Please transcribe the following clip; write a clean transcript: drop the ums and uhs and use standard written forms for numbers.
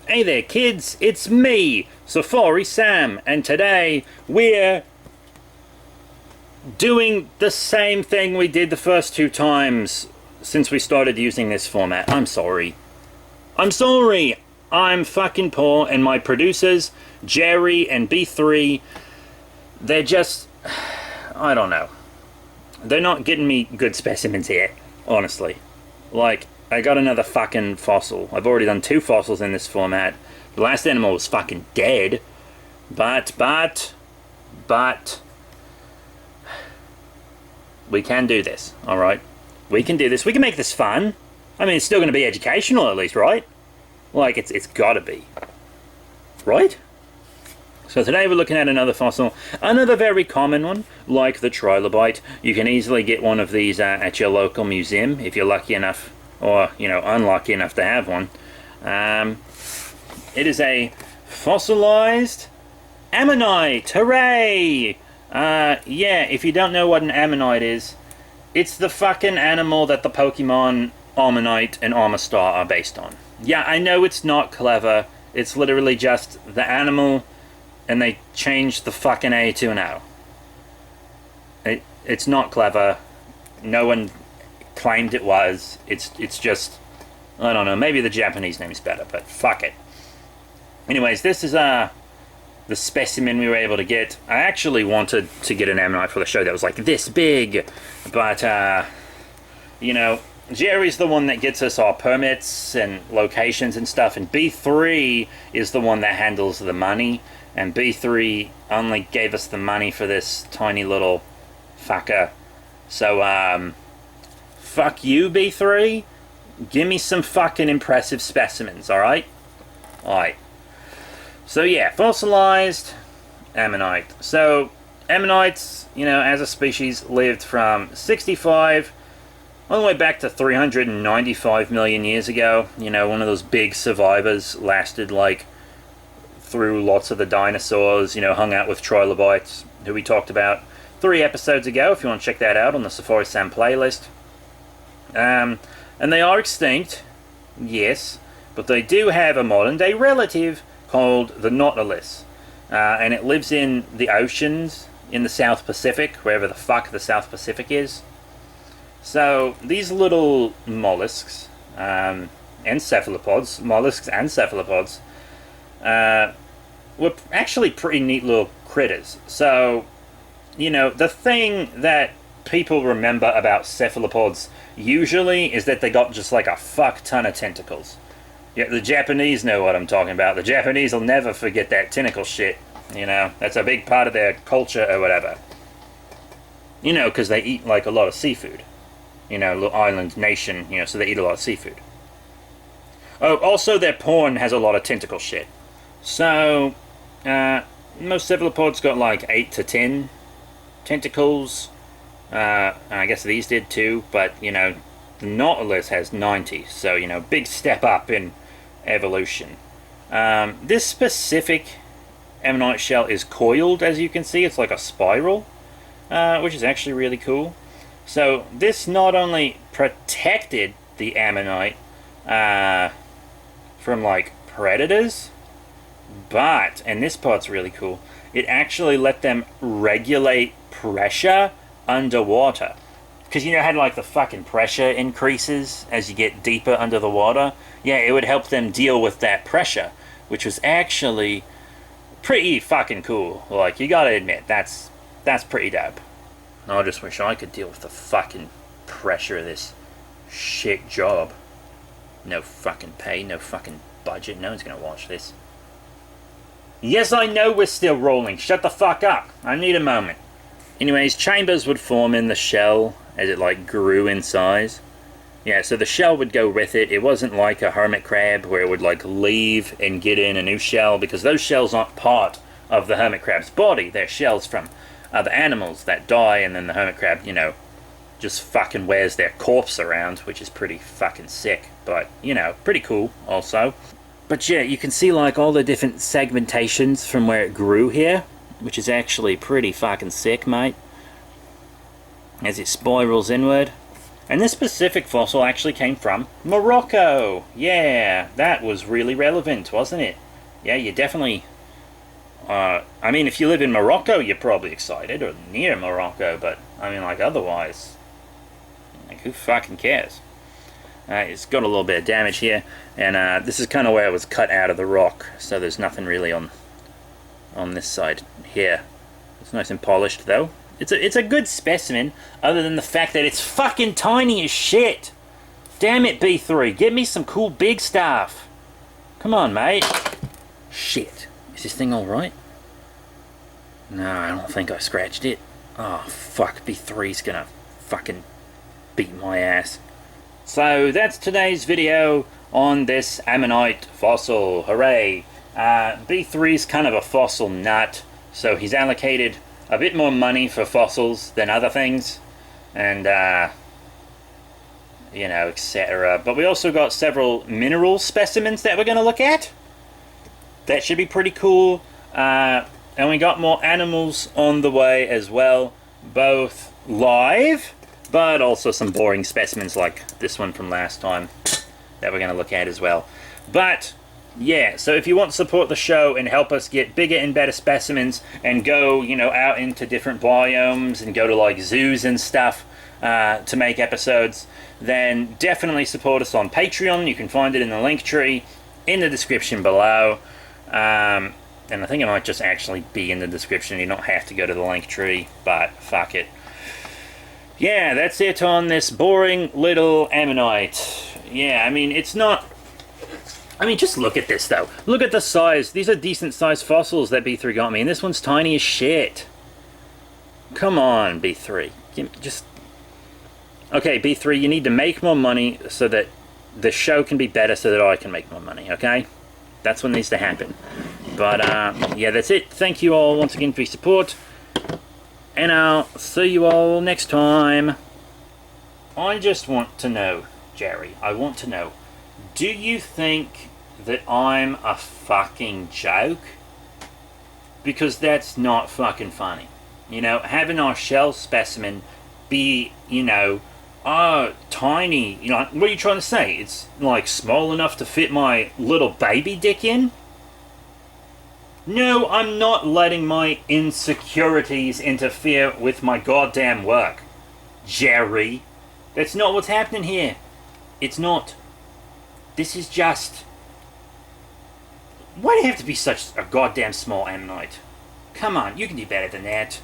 Hey there kids, it's me, Safari Sam, and today we're doing the same thing we did the first two times since we started using this format. I'm sorry. I'm fucking poor, and my producers, Jerry and B3, they're just, I don't know. They're not getting me good specimens here, honestly. Like, I got another fucking fossil. I've already done 2 fossils in this format. The last animal was fucking dead. But, we can do this, alright? We can do this. We can make this fun. I mean, it's still going to be educational at least, right? Like, it's gotta be. Right? So today we're looking at another fossil. Another very common one, like the trilobite. You can easily get one of these at your local museum if you're lucky enough, or, you know, unlucky enough to have one. It is a fossilized Ammonite. Hooray! Yeah, if you don't know what an Ammonite is, it's the fucking animal that the Pokemon Ammonite and Armastar are based on. Yeah, I know it's not clever. It's literally just the animal, and they changed the fucking A to an O. It's not clever. No one claimed it was. It's just, I don't know, maybe the Japanese name is better, but fuck it. Anyways, this is the specimen we were able to get. I actually wanted to get an Ammonite for the show that was like this big, but you know, Jerry's the one that gets us our permits and locations and stuff, and B3 is the one that handles the money, and B3 only gave us the money for this tiny little fucker. So fuck you, B3. Give me some fucking impressive specimens, alright? Alright. So yeah, fossilized Ammonite. So Ammonites, you know, as a species, lived from 65 all the way back to 395 million years ago. You know, one of those big survivors, lasted like through lots of the dinosaurs, you know, hung out with trilobites, who we talked about 3 episodes ago, if you want to check that out on the Safari Sam playlist. And they are extinct, yes, but they do have a modern day relative called the Nautilus, and it lives in the oceans in the South Pacific, wherever the fuck the South Pacific is. So these little mollusks and cephalopods, were actually pretty neat little critters. So, you know, the thing that people remember about cephalopods usually is that they got just like a fuck ton of tentacles. Yeah, the Japanese know what I'm talking about. The Japanese will never forget that tentacle shit. You know, that's a big part of their culture or whatever. You know, because they eat like a lot of seafood. You know, little island nation, you know, so they eat a lot of seafood. Oh, also their porn has a lot of tentacle shit. So, most cephalopods got like 8 to 10 tentacles. And I guess these did too, but, you know, the Nautilus has 90, so, you know, big step up in evolution. This specific Ammonite shell is coiled, as you can see. It's like a spiral, which is actually really cool. So this not only protected the Ammonite from, like, predators, but, and this part's really cool, it actually let them regulate pressure underwater. Because, you know, how like the fucking pressure increases as you get deeper under the water? Yeah, it would help them deal with that pressure, which was actually pretty fucking cool. Like, you gotta admit, that's pretty dope. I just wish I could deal with the fucking pressure of this shit job. No fucking pay, no fucking budget, no one's gonna watch this. Yes, I know we're still rolling, shut the fuck up, I need a moment. Anyways, chambers would form in the shell as it like grew in size. Yeah, so the shell would go with it. It wasn't like a hermit crab where it would like leave and get in a new shell, because those shells aren't part of the hermit crab's body. They're shells from other animals that die, and then the hermit crab, you know, just fucking wears their corpse around, which is pretty fucking sick, but, you know, pretty cool also. But yeah, you can see like all the different segmentations from where it grew here, which is actually pretty fucking sick, mate. As it spirals inward. And this specific fossil actually came from Morocco. Yeah, that was really relevant, wasn't it? Yeah, you definitely... I mean, if you live in Morocco, you're probably excited, or near Morocco, but, I mean, like, otherwise... Like, who fucking cares? It's got a little bit of damage here, and this is kind of where it was cut out of the rock, so there's nothing really on this side here. It's nice and polished, though. It's a good specimen, other than the fact that it's fucking tiny as shit. Damn it, B3, give me some cool big stuff. Come on, mate. Shit. Is this thing alright? No, I don't think I scratched it. Oh, fuck, B3's gonna fucking beat my ass. So, that's today's video on this Ammonite fossil. Hooray. B3's kind of a fossil nut, so he's allocated a bit more money for fossils than other things, and you know, etc. But we also got several mineral specimens that we're going to look at. That should be pretty cool. And we got more animals on the way as well, both live, but also some boring specimens like this one from last time that we're going to look at as well. But yeah, so if you want to support the show and help us get bigger and better specimens and go, you know, out into different biomes and go to like zoos and stuff to make episodes, then definitely support us on Patreon. You can find it in the link tree in the description below. And I think it might just actually be in the description. You don't have to go to the link tree, but fuck it. Yeah, that's it on this boring little Ammonite. Yeah, I mean, it's not... I mean, just look at this, though. Look at the size. These are decent-sized fossils that B3 got me, and this one's tiny as shit. Come on, B3. Just... Okay, B3, you need to make more money so that the show can be better so that I can make more money, okay? That's what needs to happen. But, yeah, that's it. Thank you all once again for your support. And I'll see you all next time. I just want to know, Jerry, I want to know, do you think that I'm a fucking joke? Because that's not fucking funny. You know, having our shell specimen be, you know, tiny, you know, what are you trying to say? It's like small enough to fit my little baby dick in? No, I'm not letting my insecurities interfere with my goddamn work, Jerry. That's not what's happening here. It's not. This is just... Why do you have to be such a goddamn small Ammonite? Come on, you can do better than that.